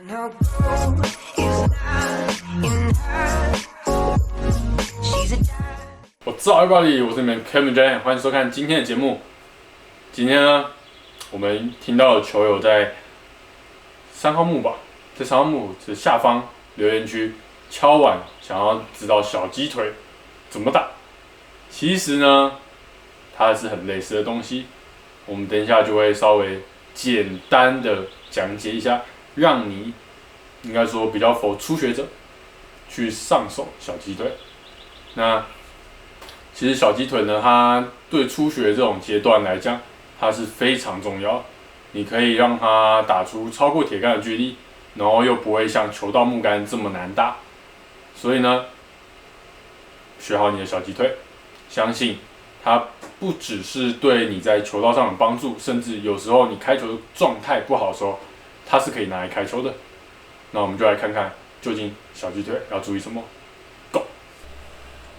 What's up, everybody？ 我是你们 Kevin J， 欢迎收看今天的节目。今天呢，我们听到的球友在3号木吧，在3号木的下方留言区敲碗，想要知道小鸡腿怎么打。其实呢，它是很类似的东西，我们等一下就会稍微简单的讲解一下，让你应该说比较否初学者去上手小鸡腿。那其实小鸡腿呢，它对初学这种阶段来讲，它是非常重要。你可以让它打出超过铁杆的距离，然后又不会像球到木杆这么难打。所以呢，学好你的小鸡腿，相信它不只是对你在球道上有帮助，甚至有时候你开球的状态不好的时候，它是可以拿来开球的。那我们就来看看究竟小鸡腿要注意什么。Go！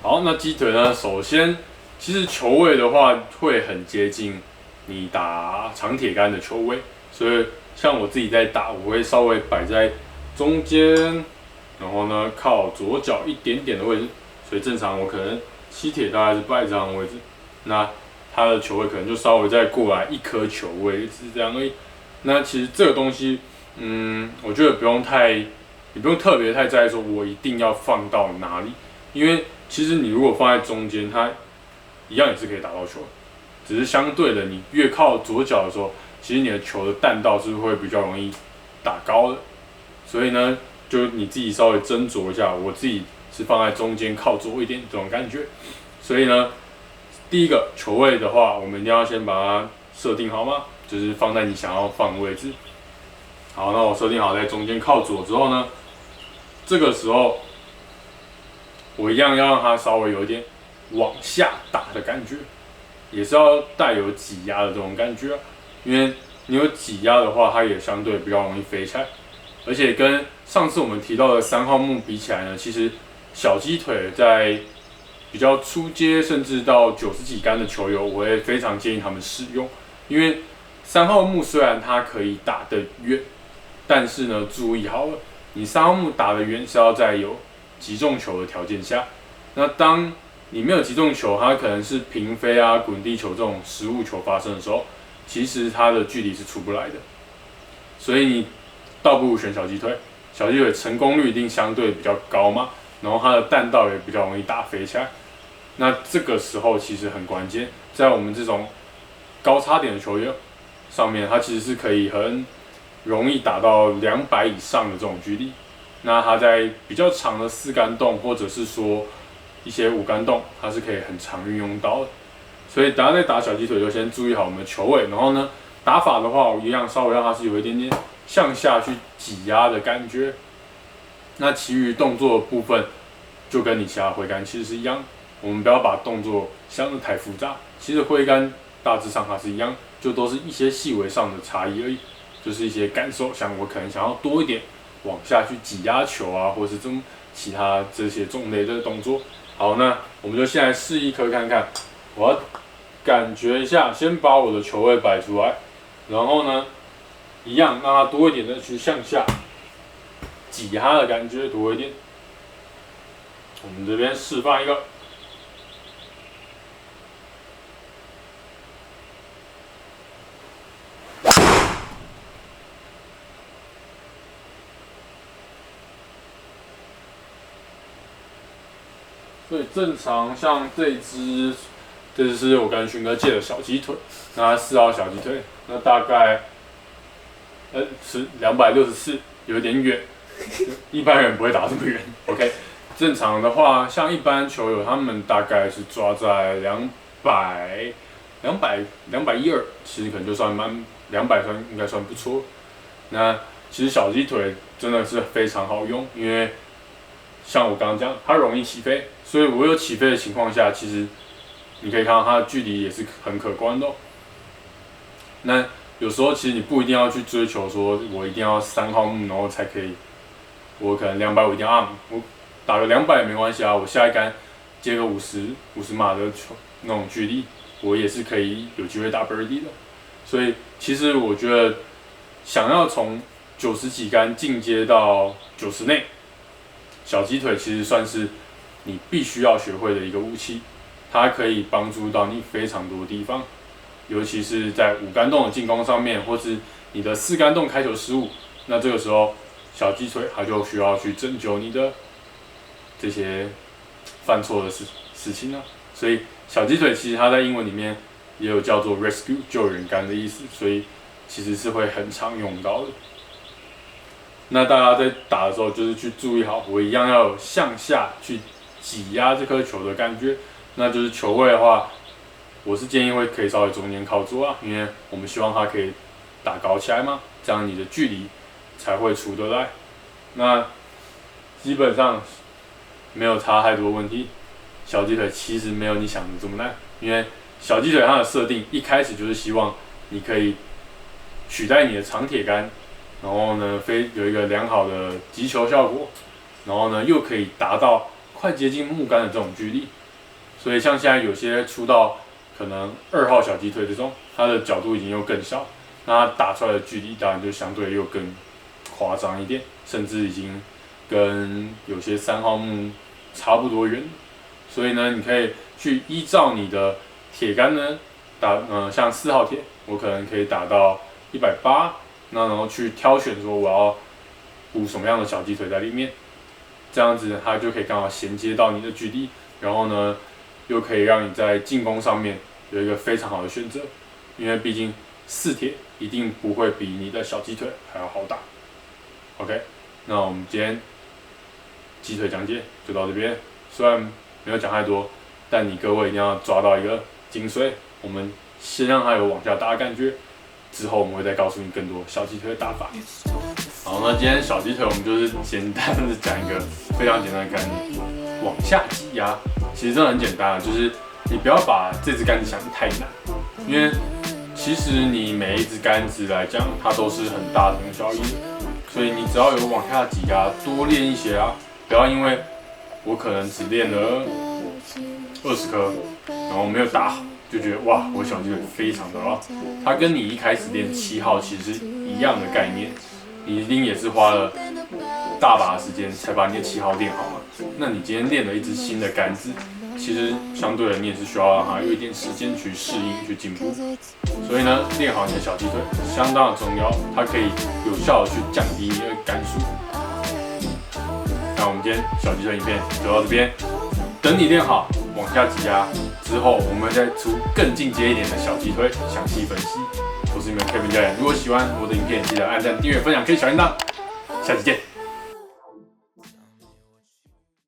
好，那鸡腿呢？首先，其实球位的话会很接近你打长铁杆的球位，所以像我自己在打，我会稍微摆在中间，然后呢靠左脚一点点的位置，所以正常我可能吸铁大概是摆这样的位置，那它的球位可能就稍微再过来一颗球位是这样而已。那其实这个东西，我觉得你不用特别太在意说我一定要放到哪里，因为其实你如果放在中间，它一样也是可以打到球的，只是相对的，你越靠左脚的时候，其实你的球的弹道是会比较容易打高的。所以呢，就你自己稍微斟酌一下。我自己是放在中间靠左一点这种感觉。所以呢，第一个球位的话，我们一定要先把它设定好嘛，就是放在你想要放的位置。好，那我设定好在中间靠左之后呢，这个时候我一样要让它稍微有一点往下打的感觉，也是要带有挤压的这种感觉，因为你有挤压的话，它也相对比较容易飞起来。而且跟上次我们提到的3号木比起来呢，其实小鸡腿在比较初阶甚至到90几杆的球友，我会非常建议他们使用，因为3号木虽然它可以打得远，但是呢，注意好了，你3号木打得远是要在有击中球的条件下。那当你没有击中球，它可能是平飞啊、滚地球这种失误球发生的时候，其实它的距离是出不来的。所以你倒不如选小鸡腿，小鸡腿成功率一定相对比较高嘛，然后它的弹道也比较容易打飞起来。那这个时候其实很关键，在我们这种高差点的球员上面，它其实是可以很容易打到200以上的这种距离。那它在比较长的4杆洞，或者是说一些5杆洞，它是可以很常运用到的。所以大家在打小鸡腿就先注意好我们的球位，然后呢，打法的话，我一样稍微让它是有一点点向下去挤压的感觉。那其余动作的部分就跟你其他挥杆其实是一样，我们不要把动作想得太复杂。其实挥杆大致上它是一样，就都是一些细微上的差异而已，就是一些感受，像我可能想要多一点往下去挤压球啊，或是其他这些种类的动作。好，那我们就先来试一颗看看。我要感觉一下，先把我的球位摆出来，然后呢，一样让它多一点的去向下挤压的感觉多一点。我们这边示范一个。所以正常像这只是我跟勋哥借的小鸡腿，那4号小鸡腿，那大概是264，有点远，一般人不会打这么远。OK， 正常的话，像一般球友他们大概是抓在200、212，其实可能就算200算应该算不错。那其实小鸡腿真的是非常好用，因为像我刚刚讲，它容易起飞，所以我有起飞的情况下，其实你可以看到它的距离也是很可观的。那有时候其实你不一定要去追求说，我一定要3号木，然后才可以。我可能200我一定要按，我打个200也没关系啊。我下一杆接个50码的球那种距离，我也是可以有机会打 birdie 的。所以其实我觉得，想要从90几杆进阶到90内，小鸡腿其实算是你必须要学会的一个武器，它可以帮助到你非常多的地方，尤其是在5杆洞的进攻上面，或是你的4杆洞开球失误，那这个时候小鸡腿它就需要去拯救你的这些犯错的事情啊。所以小鸡腿其实它在英文里面也有叫做 rescue 救援杆的意思，所以其实是会很常用到的。那大家在打的时候，就是去注意好，我一样要有向下去挤压这颗球的感觉。那就是球位的话，我是建议可以稍微中间靠桌啊，因为我们希望它可以打高起来嘛，这样你的距离才会出得来。那基本上没有差太多问题。小鸡腿其实没有你想的这么难，因为小鸡腿它的设定一开始就是希望你可以取代你的长铁杆，然后呢有一个良好的击球效果，然后呢又可以达到快接近木杆的这种距离。所以像现在有些出到可能2号小鸡腿这种，它的角度已经又更小，那它打出来的距离当然就相对又更夸张一点，甚至已经跟有些3号木差不多远。所以呢，你可以去依照你的铁杆呢像4号铁，我可能可以打到180，那然后去挑选说我要补什么样的小鸡腿在里面，这样子它就可以刚好衔接到你的距离，然后呢又可以让你在进攻上面有一个非常好的选择，因为毕竟4铁一定不会比你的小鸡腿还要好打。OK， 那我们今天鸡腿讲解就到这边，虽然没有讲太多，但你各位一定要抓到一个精髓。我们先让它有往下打的感觉，之后我们会再告诉你更多小鸡腿的打法。好，那今天小鸡腿我们就是简单的讲一个非常简单的概念，往下挤压。其实真的很简单，就是你不要把这支杆子想得太难，因为其实你每一支杆子来讲，它都是很大同小异的，所以你只要有往下挤压，多练一些啊，不要因为我可能只练了20颗，然后没有打好，就觉得哇，我小鸡腿非常的好。它跟你一开始练7号其实是一样的概念，你一定也是花了大把的时间才把你的7号练好嘛。那你今天练了一支新的杆子，其实相对的你也是需要让它有一点时间去适应、去进步。所以呢，练好你的小鸡腿相当的重要，它可以有效的去降低你的杆数。那我们今天小鸡腿影片就到这边，等你练好往下挤压之后，我们再出更进阶一点的小鸡腿详细分析。我是你们 Kevin 教练，如果喜欢我的影片，记得按赞、订阅、分享、开小铃铛，下期见。